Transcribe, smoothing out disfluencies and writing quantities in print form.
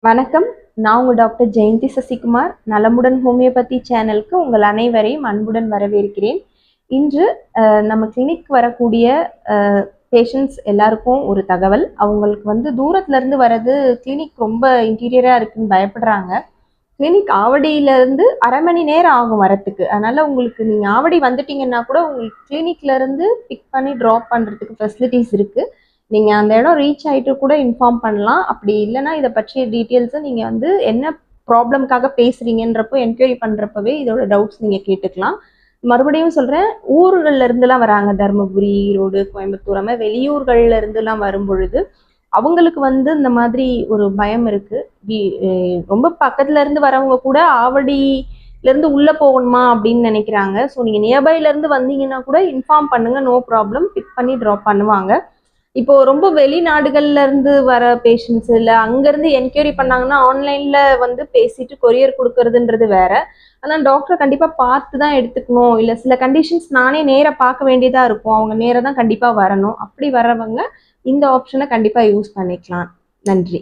வணக்கம். நான் உங்கள் டாக்டர் ஜெயந்தி சசிகுமார். நலமுடன் ஹோமியோபதி சேனலுக்கு உங்கள் அனைவரையும் அன்புடன் வரவேற்கிறேன். இன்று நம்ம கிளினிக் வரக்கூடிய பேஷண்ட்ஸ் எல்லாருக்கும் ஒரு தகவல். அவங்களுக்கு தூரத்துலேருந்து வர்றது கிளினிக் ரொம்ப இன்டீரியராக இருக்குன்னு பயப்படுறாங்க. கிளினிக் ஆவடியிலேருந்து அரை மணி நேரம் ஆகும் வரத்துக்கு. அதனால் நீங்கள் ஆவடி வந்துட்டீங்கன்னா கூட உங்களுக்கு கிளினிக்லேருந்து பிக் பண்ணி ட்ராப் பண்ணுறதுக்கு ஃபெசிலிட்டிஸ் இருக்குது. நீங்கள் அந்த இடம் ரீச் ஆகிட்டு கூட இன்ஃபார்ம் பண்ணலாம். அப்படி இல்லைன்னா இதை பற்றிய டீட்டெயில்ஸை நீங்கள் என்ன ப்ராப்ளம்காக பேசுகிறீங்கன்றப்போ என்கொயரி பண்ணுறப்பவே இதோட டவுட்ஸ் நீங்கள் கேட்டுக்கலாம். மறுபடியும் சொல்கிறேன், ஊர்கள்ல இருந்துலாம் வராங்க. தருமபுரி, ஈரோடு, கோயம்புத்தூர், மாதிரி வெளியூர்கள்ல இருந்துலாம் வரும் பொழுது அவங்களுக்கு இந்த மாதிரி ஒரு பயம் இருக்குது. ரொம்ப பக்கத்துல இருந்து வரவங்க கூட ஆவடியிலேருந்து உள்ளே போகணுமா அப்படின்னு நினைக்கிறாங்க. ஸோ நீங்கள் நியர்பைலேருந்து வந்தீங்கன்னா கூட இன்ஃபார்ம் பண்ணுங்கள், நோ ப்ராப்ளம், பிக் பண்ணி ட்ராப் பண்ணுவாங்க. இப்போ ரொம்ப வெளிநாடுகள்ல இருந்து வர பேஷண்ட்ஸ் இல்லை அங்கேருந்து என்கொயரி பண்ணாங்கன்னா ஆன்லைனில் பேசிட்டு கொரியர் கொடுக்கறதுன்றது வேற. ஆனால் டாக்டரை கண்டிப்பாக பார்த்து தான் எடுத்துக்கணும். இல்லை சில கண்டிஷன்ஸ் நானே நேராக பார்க்க வேண்டியதாக இருக்கும், அவங்க நேராக தான் கண்டிப்பாக வரணும். அப்படி வரவங்க இந்த ஆப்ஷனை கண்டிப்பாக யூஸ் பண்ணிக்கலாம். நன்றி.